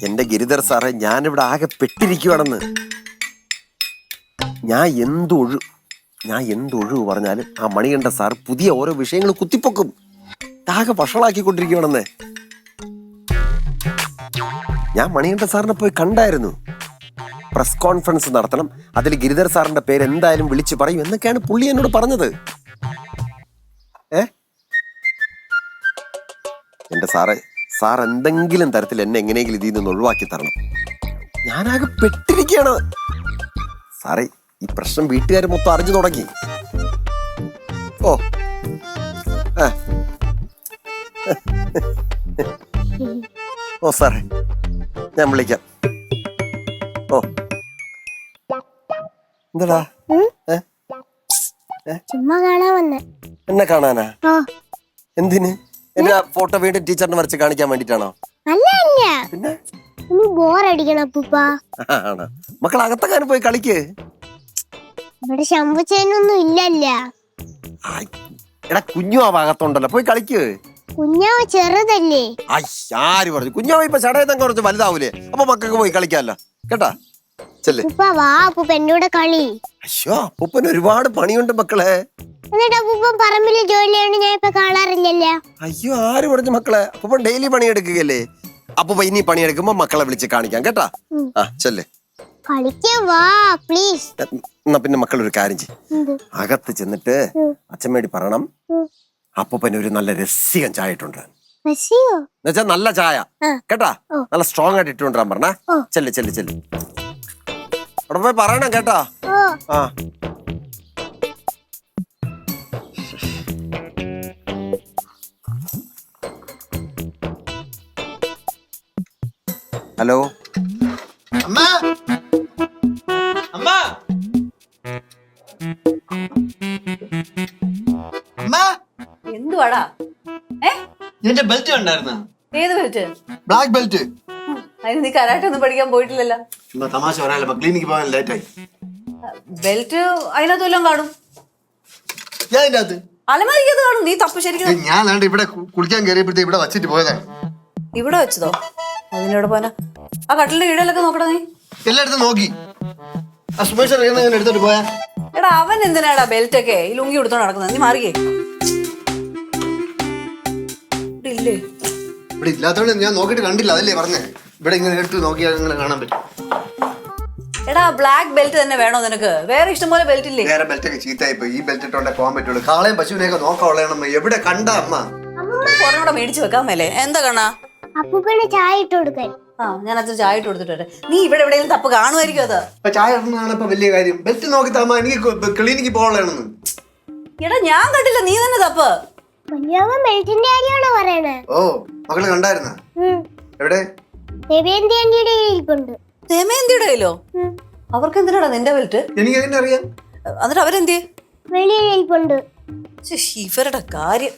എന്റെ ഗിരിധർ സാറേ, ഞാനിവിടെ ആകെ പെട്ടിരിക്കുവാണെന്ന്. ഞാൻ എന്തൊഴിവ് പറഞ്ഞാലും ആ മണികണ്ഠ സാർ പുതിയ ഓരോ വിഷയങ്ങൾ കുത്തിപ്പൊക്കും. ആകെ വഷളാക്കിക്കൊണ്ടിരിക്കുവാണെന്നേ. ഞാൻ മണികണ്ഠ സാറിനെ പോയി കണ്ടായിരുന്നു. പ്രസ് കോൺഫറൻസ് നടത്തണം, അതിൽ ഗിരിധർ സാറിന്റെ പേര് എന്തായാലും വിളിച്ചു പറയും എന്നൊക്കെയാണ് പുള്ളി എന്നോട് പറഞ്ഞത്. എന്റെ സാറേ, സാർ എന്തെങ്കിലും തരത്തിൽ എന്നെ എങ്ങനെയെങ്കിലും ഇതിൽ നിന്ന് ഒഴിവാക്കി തരണം. ഞാനാകെ പെട്ടിരിക്കുകയാണ് സാറേ. ഈ പ്രശ്നം വീട്ടുകാർ മൊത്തം അറിഞ്ഞു തുടങ്ങി. ഓ ഓ സാറേ, ഞാൻ വിളിക്കാം. ഓ എന്താടാ? ചുമ്മാ കാണാൻ വന്നേ. എന്നെ കാണാനാ? എന്തിന്? എന്റെ ഫോട്ടോ വീണ്ടും ടീച്ചറിന് വരച്ച് കാണിക്കാൻ വേണ്ടിട്ടാണോ? പിന്നെ ബോറടിക്കണം അപ്പൂപ്പാ. മക്കൾ അകത്തക്കാനും പോയി കളിക്ക്. ഇവിടെ ശമ്പുച്ചേനൊന്നും ഇല്ലല്ല. എടാ, കുഞ്ഞു ആ ഭാഗത്തുണ്ടല്ലോ, പോയി കളിക്ക്. കുഞ്ഞാവ് ചെറുതല്ലേ. ആര് പറഞ്ഞു? കുഞ്ഞാവ് ഇപ്പൊ ചടയത്തങ്ങ് കുറച്ച് വലുതാവൂലേ, അപ്പൊ മക്കൾക്ക് പോയി കളിക്കാല്ലോ. കേട്ടാ, ചെല്ലേ. വാ അപ്പൂപ്പ എന്റെ കൂടെ കളി. അയ്യോ, അപ്പൂപ്പന് ഒരുപാട് പണിയുണ്ട് മക്കളെ. എന്നിട്ട് അപ്പൂപ്പൻ പറമ്പില് ജോലിയാണ് ഞാൻ ഇപ്പൊ കാണാറില്ലല്ലോ. അയ്യോ, ആര് പറഞ്ഞു മക്കളെ? അപ്പൂപ്പൻ ഡെയിലി പണിയെടുക്കുകയല്ലേ. അപ്പൂപ്പ ഇനി പണിയെടുക്കുമ്പോ മക്കളെ വിളിച്ച് കാണിക്കാം. കേട്ടാ, ആ ചെല്ലേ. വാ പ്ലീസ്. എന്നാ പിന്നെ മക്കൾ ഒരു കാര്യം ചെയ്യും, അകത്ത് ചെന്നിട്ട് അച്ഛമ്മേടി പറയണം, അപ്പൂപ്പന് ഒരു നല്ല രസികൻ ചായ ഇട്ടുണ്ട്. എന്നുവെച്ചാ നല്ല ചായ കേട്ടാ, നല്ല സ്ട്രോങ് ആയിട്ട് ഇട്ടുകൊണ്ടിരാൻ പറഞ്ഞ. ചെല്ല് ചെല്ല് ചെല്ല്, അവിടെ പോയി പറയണം കേട്ടാ. ആ ഹലോ അമ്മ, അമ്മ, അമ്മ. എന്തുവാടാ? എന്റെ ബെൽറ്റ് ഉണ്ടായിരുന്ന? ഏത് ബെൽറ്റ്? Black belt. അതിന് നീ കരാട്ടെ ഒന്നും പഠിക്കാൻ പോയിട്ടില്ലല്ലോ. ചുമ്മാ തമാശ പറയാനല്ലോ, ക്ലിനിക്ക് പോകാൻ ലേറ്റ് ആയി. ബെൽറ്റ് അതിനകത്ത് വല്ലതും കാണും. ഞാൻ ഇതിന്റെ അകത്ത് അലമാരിക്കത് കാണും. നീ തപ്പ് ശരിക്കും. ഞാൻ ഇവിടെ കുളിക്കാൻ കയറിയപ്പോഴത്തെ ഇവിടെ വച്ചിട്ട് പോയതാണ്. ഇവിടെ വെച്ചതോ? അതിനോട് പോന ആ കട്ടിലിന്റെ കീഴിലൊക്കെ നോക്കടാ നീ. എല്ലായിടത്തും നോക്കി. ആ സുമേഷ് എടുത്തോട്ട് പോയാ. എടാ, അവൻ എന്തിനാടാ ബെൽറ്റ് ഒക്കെ ഈ ലുങ്കി കൊടുത്തോണ്ട് നടക്കുന്നത്? നീ മാറിയേ. ഇല്ലേ, ഇവിടെ ഇല്ലാത്തോണ്ട് ഞാൻ നോക്കിട്ട് കണ്ടില്ല, അതല്ലേ പറഞ്ഞേ. ഇവിടെ ഇങ്ങനെ എടുത്ത് നോക്കിയാൽ ഇങ്ങനെ കാണാൻ പറ്റും. എടാ, ബ്ലാക്ക് ബെൽറ്റ് തന്നെ വേണോ നിനക്ക്? വേറെ ഇഷ്ടംപോലെ ബെൽറ്റ് ഇല്ലേ? വേറെ ബെൽറ്റ് ഒക്കെ ചീത്തായി പോയി. ഈ ബെൽറ്റ് ഇട്ടോണ്ടേ പോകാൻ പറ്റുള്ളൂ. കാളയും പശുവിനെയൊക്കെ നോക്കാനുള്ളതാണ്. എവിടെ കണ്ട അമ്മ? കൊറോടെ മേടിച്ചു വെക്കാൻ മേലെ. എന്താ കണ്ണാ? അപ്പൂപ്പന് ചായ ഇട്ട് കൊടുക്കാൻ. ഞാൻ അച്ഛൻ ചായ ഇട്ട് കൊടുത്തിട്ട്. നീ ഇവിടെ എവിടെയെങ്കിലും തപ്പ് കാണുമായിരിക്കും. അത് ചായ ഇടുന്നതാണ് ഇപ്പൊ വലിയ കാര്യം. ബെൽറ്റ് നോക്കി താമ, എനിക്ക് ക്ലിനിക്ക് പോകാനുള്ളതാണെന്ന്. എടാ, ഞാൻ കണ്ടില്ല, നീ തന്നെ തപ്പ്. ബെൽറ്റിന്റെ കാര്യമാണോ പറയണേ? ഓ, മകള് കണ്ടായിരുന്ന? എവിടെ? ദമയന്തിയുടെ ഇരിപ്പുണ്ട്. ദമയന്തിയുടെ കയ്യിലോ? അവർക്ക് എന്തിനാടാ നിന്റെ ബെൽറ്റ്? എനിക്ക് എങ്ങനെ അറിയാം? എന്നിട്ട് അവരെന്തിയെ? വെളിയിൽ ഇരിപ്പുണ്ട്. ഇവരുടെ കാര്യം.